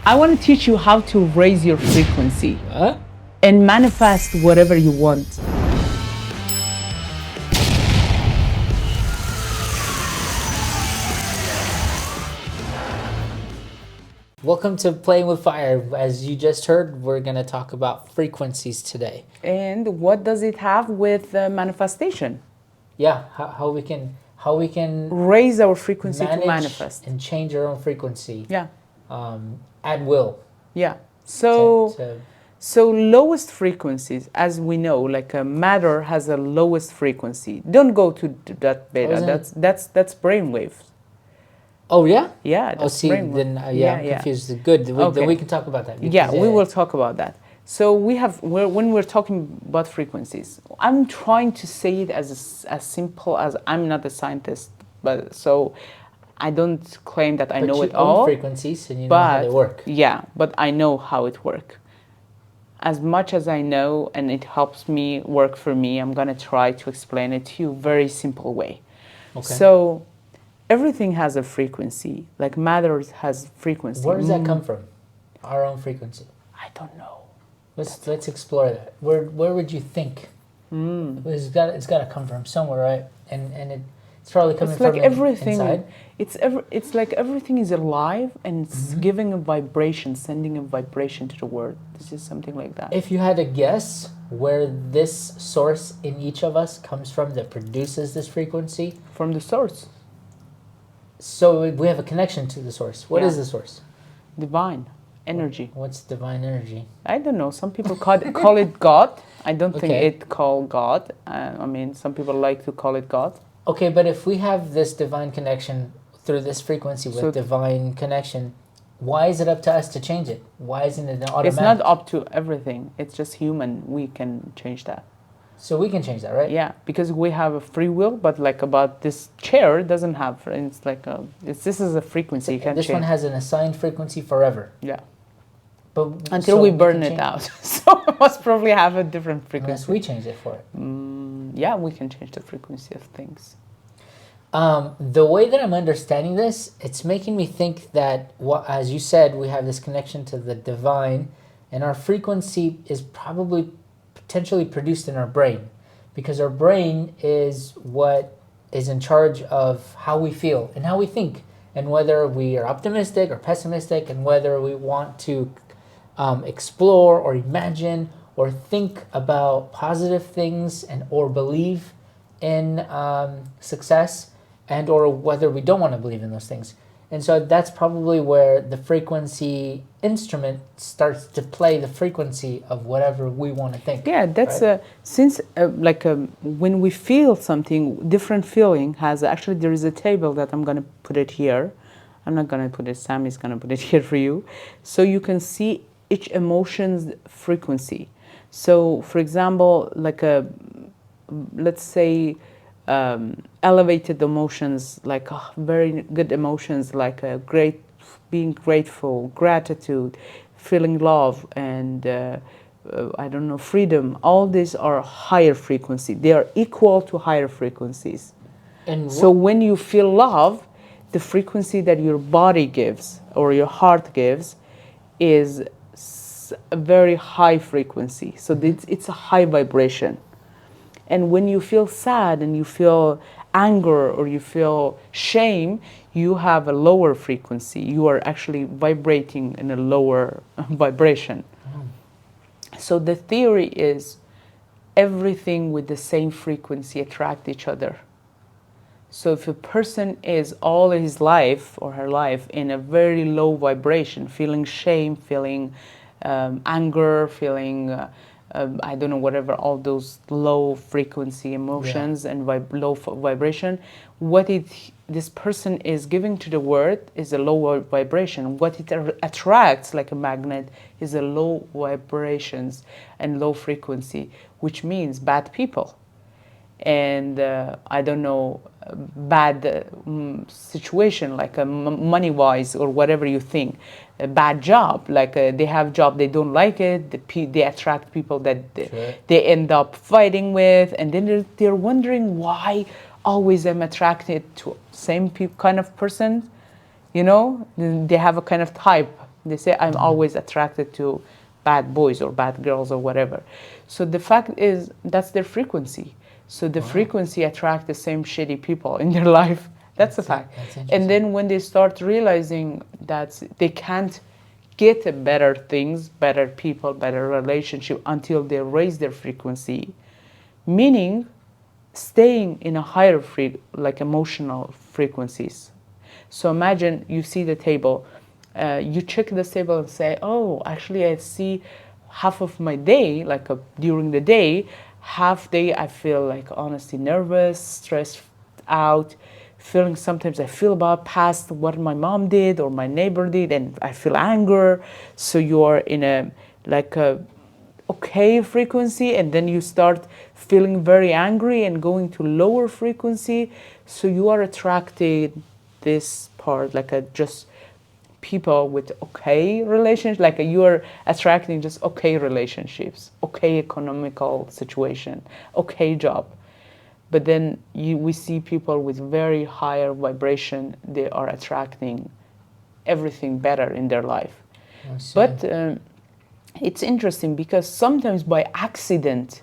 I want to teach you how to raise your frequency and manifest whatever you want. Welcome to Playing with Fire. As you just heard, we're going to talk about frequencies today. And what does it have with manifestation? Yeah, how we can raise our frequency manage to manifest and change our own frequency. Yeah. At will. Yeah. So lowest frequencies, as we know, like matter has a lowest frequency. Don't go to that beta. That's brainwave. Oh yeah. Yeah. Oh, see, then I'm confused. Good. Then we can talk about that. Yeah, we will talk about that. So when we're talking about frequencies, I'm trying to say it as simple as, I'm not a scientist, but so I don't claim that I know it all. Frequencies and you know how they work. Yeah, but I know how it works. As much as I know, and it helps me work for me, I'm gonna try to explain it to you very simple way. Okay. So everything has a frequency. Like matter has frequency. Where does that come from? Our own frequency. I don't know. Let's explore that. Where would you think? It's got to come from somewhere, right? And it's probably coming from inside. It's like everything is alive and it's giving a vibration, sending a vibration to the world. This is something like that. If you had to guess where this source in each of us comes from that produces this frequency, from the source. So we have a connection to the source. What is the source? Divine energy. What's divine energy? I don't know. Some people call it God. I don't think it called God. I mean, some people like to call it God. Okay, but if we have this divine connection through this frequency with divine connection, why is it up to us to change it? Why isn't it automatic? It's not up to everything. It's just human. We can change that. So we can change that, right? Yeah, because we have a free will, but like about this chair doesn't have. It's like this is a frequency. You can't change. This one has an assigned frequency forever. Yeah. But until we burn it out, so it must probably have a different frequency. Unless we change it for it. Yeah, we can change the frequency of things. The way that I'm understanding this, it's making me think that, as you said, we have this connection to the divine, and our frequency is probably potentially produced in our brain, because our brain is what is in charge of how we feel and how we think, and whether we are optimistic or pessimistic, and whether we want to explore or imagine or think about positive things and or believe in success, and or whether we don't want to believe in those things. And so that's probably where the frequency instrument starts to play the frequency of whatever we want to think. Yeah, that's since when we feel something, different feeling has actually, there is a table that I'm going to put it here. I'm not going to put it, Sammy's going to put it here for you. So you can see each emotion's frequency. So for example, like let's say, elevated emotions, like very good emotions, like being grateful, gratitude, feeling love, and I don't know, freedom. All these are higher frequency. They are equal to higher frequencies. And so when you feel love, the frequency that your body gives or your heart gives is a very high frequency. So it's a high vibration. And when you feel sad and you feel anger or you feel shame, you have a lower frequency. You are actually vibrating in a lower vibration. So the theory is everything with the same frequency attract each other. So if a person is all his life or her life in a very low vibration, feeling shame, feeling anger, feeling I don't know, whatever, all those low frequency emotions and low vibration, what this person is giving to the world is a lower vibration. What it attracts like a magnet is a low vibrations and low frequency, which means bad people. And I don't know, bad situation, like money-wise or whatever you think. A bad job, like they have job, they don't like it, they attract people that they end up fighting with, and then they're wondering why always I'm attracted to same kind of person, you know, they have a kind of type, They say I'm always attracted to bad boys or bad girls or whatever. So the fact is that's their frequency. So the frequency attracts the same shitty people in their life. That's a fact. And then when they start realizing that they can't get better things, better people, better relationship until they raise their frequency, meaning staying in a higher like emotional frequencies. So imagine you see the table, you check the table and say, oh, actually I see half of my day, like during the day, half day I feel like honestly nervous, stressed out, feeling sometimes I feel about past what my mom did or my neighbor did, and I feel anger. So you are in a like a okay frequency, and then you start feeling very angry and going to lower frequency. So you are attracted this part like a just people with okay relationships, like you are attracting just okay relationships, okay economical situation, okay job. But then we see people with very higher vibration, they are attracting everything better in their life. But it's interesting because sometimes by accident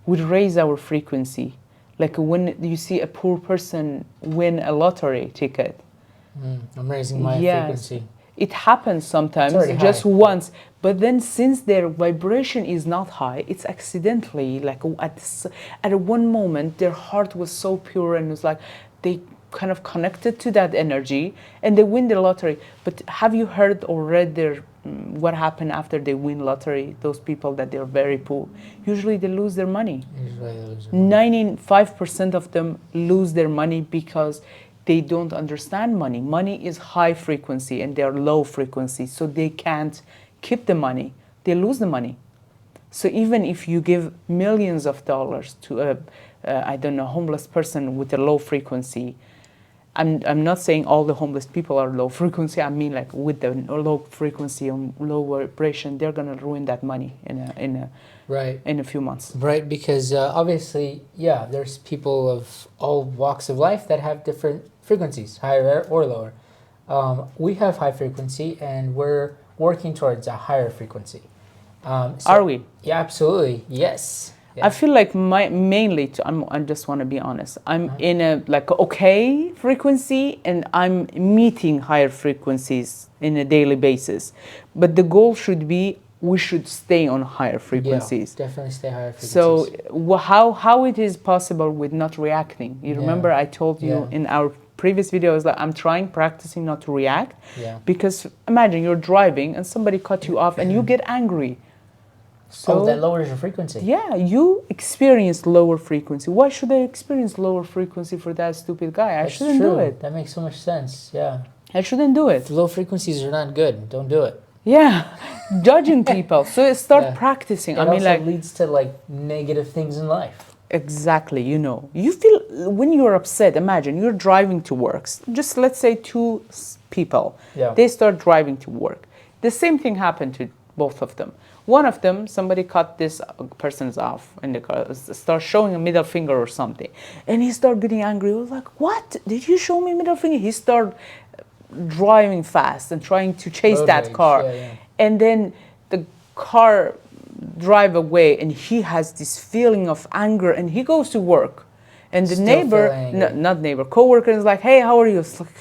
we raise our frequency. Like when you see a poor person win a lottery ticket. I'm raising my frequency. It happens sometimes, just high. once. But then since their vibration is not high, it's accidentally, like at one moment, their heart was so pure and it was like they kind of connected to that energy and they win the lottery. But have you heard or read their what happened after they win lottery? Those people that they're very poor, usually they lose their money. 95% of them lose their money because they don't understand money. Money is high frequency and they're low frequency, so they can't keep the money. They lose the money. So even if you give millions of dollars to a, I don't know, homeless person with a low frequency, I'm not saying all the homeless people are low frequency. I mean like with the low frequency and low vibration, they're gonna ruin that money in a few months. Right, because obviously, there's people of all walks of life that have different frequencies, higher or lower. We have high frequency, and we're working towards a higher frequency. Are we? Yeah, absolutely. Yes. I feel like mainly, I just want to be honest, I'm in a like okay frequency and I'm meeting higher frequencies in a daily basis. But the goal should be we should stay on higher frequencies. Yeah, definitely stay higher frequencies. So how it is possible with not reacting? You remember I told you in our previous videos that I'm practicing not to react. Yeah. Because imagine you're driving and somebody cut you off and you get angry. So that lowers your frequency. Yeah, you experience lower frequency. Why should I experience lower frequency for that stupid guy? I shouldn't do it. That makes so much sense. Yeah. I shouldn't do it. If low frequencies are not good, don't do it. Yeah, judging people. So start practicing. It also leads to like negative things in life. Exactly, you feel when you're upset. Imagine you're driving to work. Just let's say two people. Yeah. They start driving to work. The same thing happened to both of them. One of them, somebody cut this person's off in the car, start showing a middle finger or something, and he started getting angry. He was like, "What? Did you show me middle finger?" He started driving fast and trying to chase that car, and then the car drive away, and he has this feeling of anger, and he goes to work, and the coworker is like, "Hey, how are you?" It's like,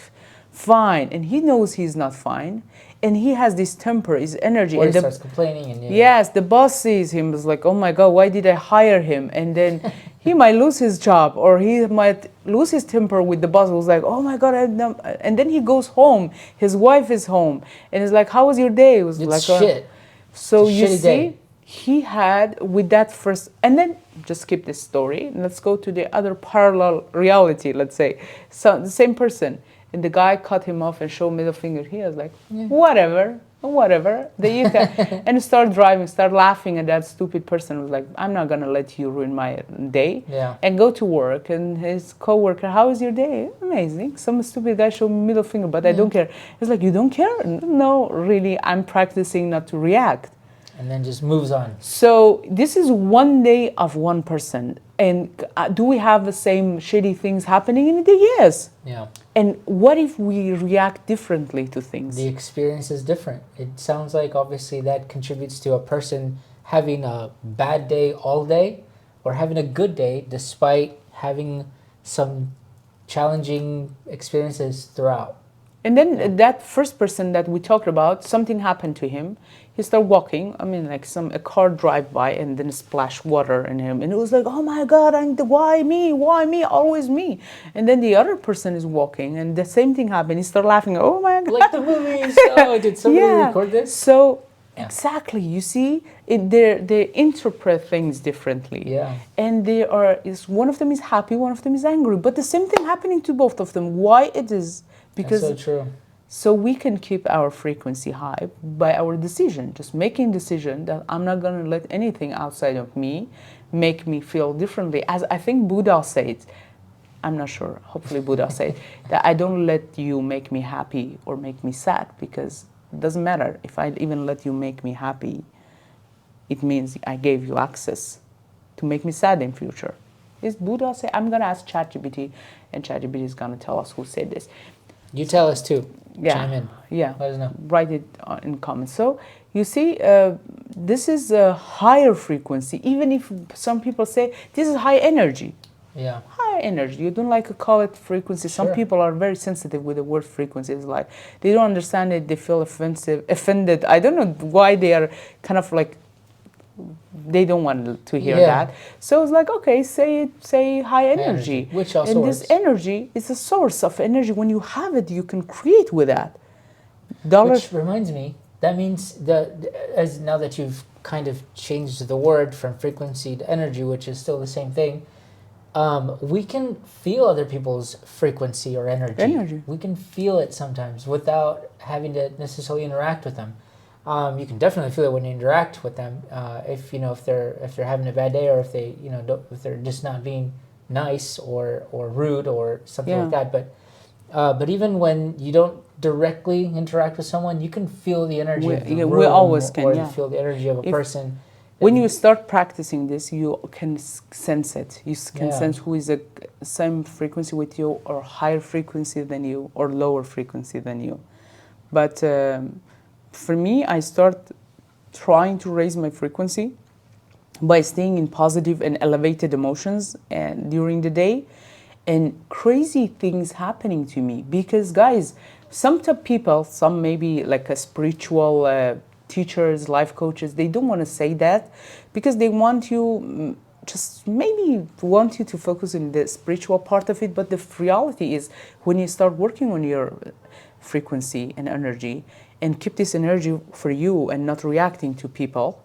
"Fine," and he knows he's not fine. And he has this temper, his energy. Or he starts complaining. And yes, the boss sees him, is like, oh my God, why did I hire him? And then he might lose his job, or he might lose his temper with the boss, who's like, oh my God. And then he goes home. His wife is home. And he's like, how was your day? It was it's like, shit. So you see, he had with that first, and then just skip this story. And let's go to the other parallel reality, let's say. So the same person. And the guy cut him off and showed middle finger. He was like, whatever. And start driving, start laughing at that stupid person. Was like, I'm not gonna let you ruin my day. Yeah. And go to work. And his coworker, how is your day? Amazing. Some stupid guy showed me middle finger, but I don't care. It's like, you don't care? No, really. I'm practicing not to react. And then just moves on. So this is one day of one person. And do we have the same shitty things happening in the day? Yes. Yeah. And what if we react differently to things? The experience is different. It sounds like obviously that contributes to a person having a bad day all day or having a good day despite having some challenging experiences throughout. And then that first person that we talked about, something happened to him. He started walking. I mean, like a car drive by and then splash water in him, and it was like, oh my God, why me? Why me? Always me. And then the other person is walking, and the same thing happened. He started laughing. Oh my God! Like the movies. Oh, did somebody record this? So exactly, you see, they interpret things differently. Yeah. And one of them is happy, one of them is angry, but the same thing happening to both of them. Why it is? Because that's so true. So we can keep our frequency high by our decision, just making decision that I'm not going to let anything outside of me make me feel differently. As I think Buddha said, I'm not sure, hopefully Buddha said, that I don't let you make me happy or make me sad, because it doesn't matter. If I even let you make me happy, it means I gave you access to make me sad in future. Is Buddha say? I'm going to ask ChatGPT, and ChatGPT is going to tell us who said this. You tell us too. Yeah. Chime in. Yeah. Let us know. Write it in comments. So you see, this is a higher frequency. Even if some people say this is high energy. Yeah. High energy. You don't like to call it frequency. Some Sure. people are very sensitive with the word frequency. It's like they don't understand it. They feel offended. I don't know why they are kind of like, they don't want to hear that. So it's like, okay, say high energy. Which also and works. this energy is a source of energy. When you have it, you can create with that. Which reminds me, that means as now that you've kind of changed the word from frequency to energy, which is still the same thing, we can feel other people's frequency or energy. We can feel it sometimes without having to necessarily interact with them. You can definitely feel it when you interact with them. If they're having a bad day, or if they're just not being nice or rude or something like that. But even when you don't directly interact with someone, you can feel the energy of the room, we always can, or feel the energy of a person. When you start practicing this, you can sense it. You can sense who is the same frequency with you, or higher frequency than you, or lower frequency than you. But for me, I start trying to raise my frequency by staying in positive and elevated emotions and during the day, and crazy things happening to me. Because guys, some people, some maybe like a spiritual teachers, life coaches, they don't want to say that because they want you just maybe want you to focus on the spiritual part of it. But the reality is, when you start working on your frequency and energy, and keep this energy for you and not reacting to people,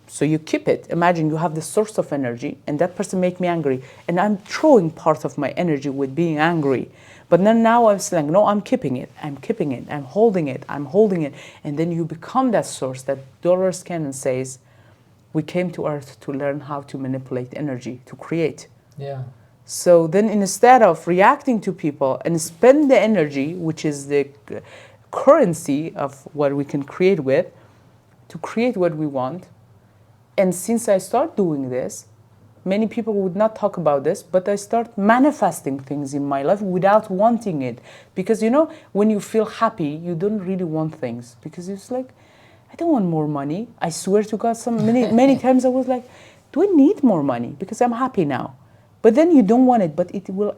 so you keep it. Imagine you have the source of energy, and that person make me angry, and I'm throwing part of my energy with being angry. But then now I'm saying, no, I'm keeping it, I'm holding it, and then you become that source. That Dolores Cannon says, we came to Earth to learn how to manipulate energy, to create. Yeah. So then instead of reacting to people and spend the energy, which is the currency of what we can create with, to create what we want. And since I start doing this, many people would not talk about this, but I start manifesting things in my life without wanting it. Because when you feel happy, you don't really want things, because it's like, I don't want more money. I swear to God, many times I was like, do I need more money? Because I'm happy now. But then you don't want it, but it will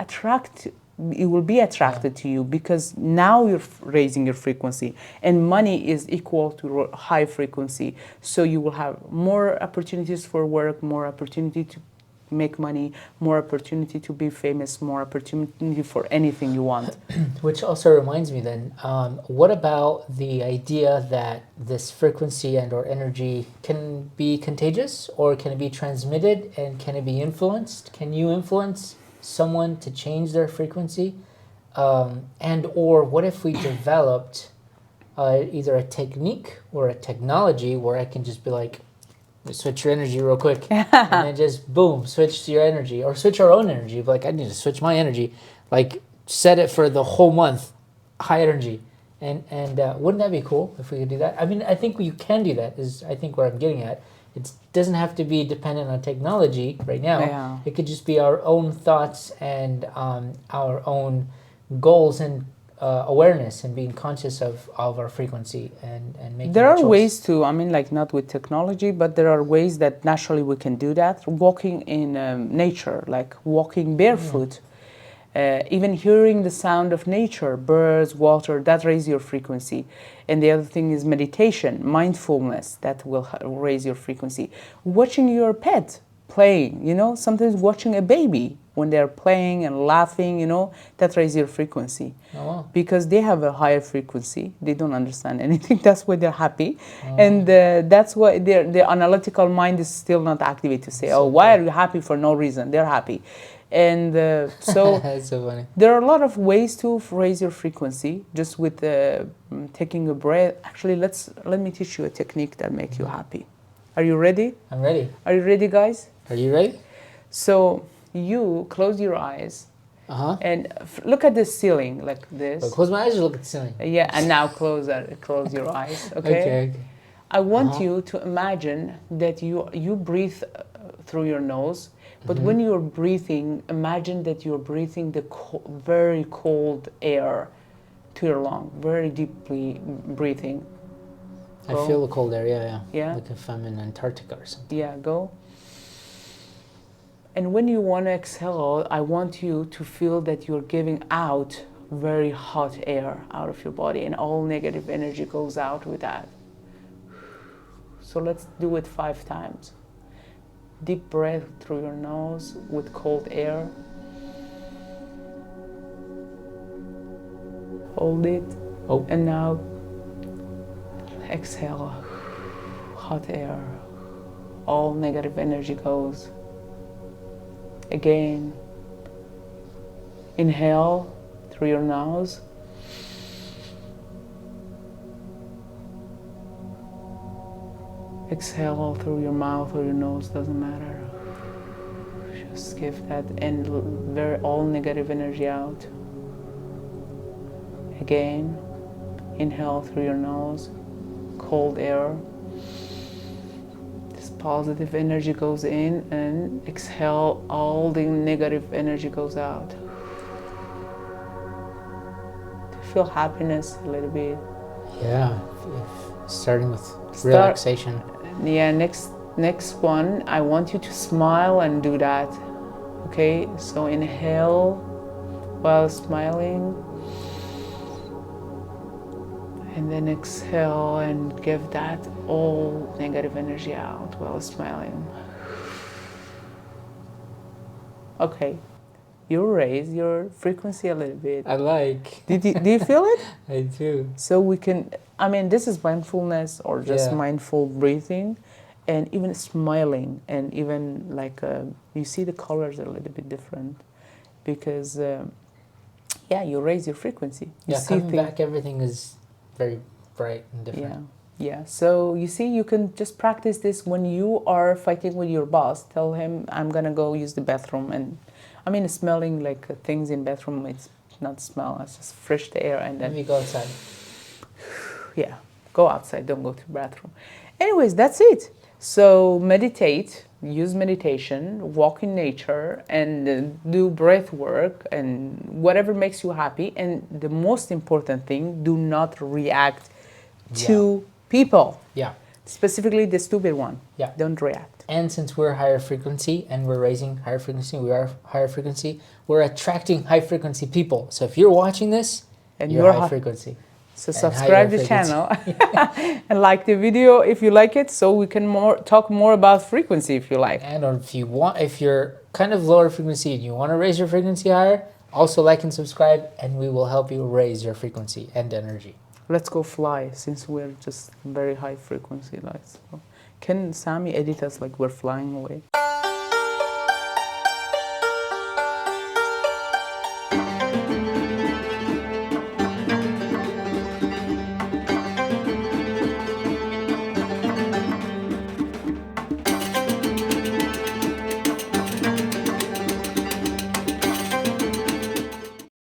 be attracted to you, because now you're raising your frequency, and money is equal to high frequency. So you will have more opportunities for work, more opportunity to make money, more opportunity to be famous, more opportunity for anything you want. Which also reminds me then, what about the idea that this frequency and or energy can be contagious, or can it be transmitted, and can it be influenced? Can you influence someone to change their frequency? And or what if we developed either a technique or a technology where I can just be like, switch your energy real quick, and then just boom, switch to your energy, or switch our own energy. Like, I need to switch my energy, like set it for the whole month, high energy, and wouldn't that be cool if we could do that? I mean, I think you can do that. Is I think where I'm getting at, It doesn't have to be dependent on technology right now. Yeah. It could just be our own thoughts and our own goals and awareness and being conscious of our frequency and making There a are choice. ways to, I mean, like not with technology, but there are ways that naturally we can do that. Walking in nature, like walking barefoot, even hearing the sound of nature, birds, water, that raise your frequency. And the other thing is meditation, mindfulness, that will raise your frequency. Watching your pet playing, you know, sometimes watching a baby when they're playing and laughing, you know, that raises your frequency. Oh, wow. Because they have a higher frequency, they don't understand anything. That's why they're happy, Oh. and that's why their analytical mind is still not activated to say, So "Oh, why cool. are you happy for no reason?" They're happy, and so That's so funny. there are a lot of ways to raise your frequency just with taking a breath. Actually, let me teach you a technique that make you happy. Are you ready? I'm ready. Are you ready, guys? Are you ready? So you close your eyes Uh-huh. and look at the ceiling like this. Close my eyes or look at the ceiling? Yeah, and now close your eyes. Okay. Okay. I want Uh-huh. you to imagine that you breathe through your nose, but Mm-hmm. when you're breathing, imagine that you're breathing the very cold air to your lung, very deeply breathing. I Go. feel the cold air, yeah. Yeah? Like if I'm in Antarctica or something. Yeah, go. And when you want to exhale, I want you to feel that you're giving out very hot air out of your body, and all negative energy goes out with that. So let's do it 5 times. Deep breath through your nose with cold air. Hold it. Oh. And now exhale. Hot air. All negative energy goes. Again. Inhale through your nose. Exhale through your mouth or your nose, doesn't matter. Just give that and all negative energy out. Again, inhale through your nose, cold air. This positive energy goes in, and exhale, all the negative energy goes out. Do you feel happiness a little bit? Yeah. Starting with Start- relaxation. Yeah, next one, I want you to smile and do that. Okay, so inhale while smiling. And then exhale and give that all negative energy out while smiling. Okay, you raise your frequency a little bit. I like. Do you feel it? I do. So we can, I mean, this is mindfulness or just Yeah. mindful breathing, and even smiling, and even like you see the colors are a little bit different because, yeah, you raise your frequency. You Yeah, see coming things. back, everything is very bright and Yeah, different. yeah. So you see, you can just practice this when you are fighting with your boss. Tell him, "I'm gonna go use the bathroom," and I mean, smelling like things in bathroom. It's not smell. It's just fresh air, and then Maybe go outside. yeah, go outside. Don't go to the bathroom. Anyways, that's it. So meditate. Use meditation. Walk in nature, and do breath work, and whatever makes you happy. And the most important thing: do not react to people. Yeah. Specifically the stupid one. Yeah. Don't react. And since we're higher frequency and we're raising higher frequency, we are higher frequency, we're attracting high frequency people. So if you're watching this, And you're you're high high- frequency. So And subscribe higher the channel and like the video if you like it, so we can talk more about frequency if you like. And or if you're kind of lower frequency and you want to raise your frequency higher, also like and subscribe, and we will help you raise your frequency and energy. Let's go fly, since we're just very high frequency. Like, so. Can Sami edit us like we're flying away?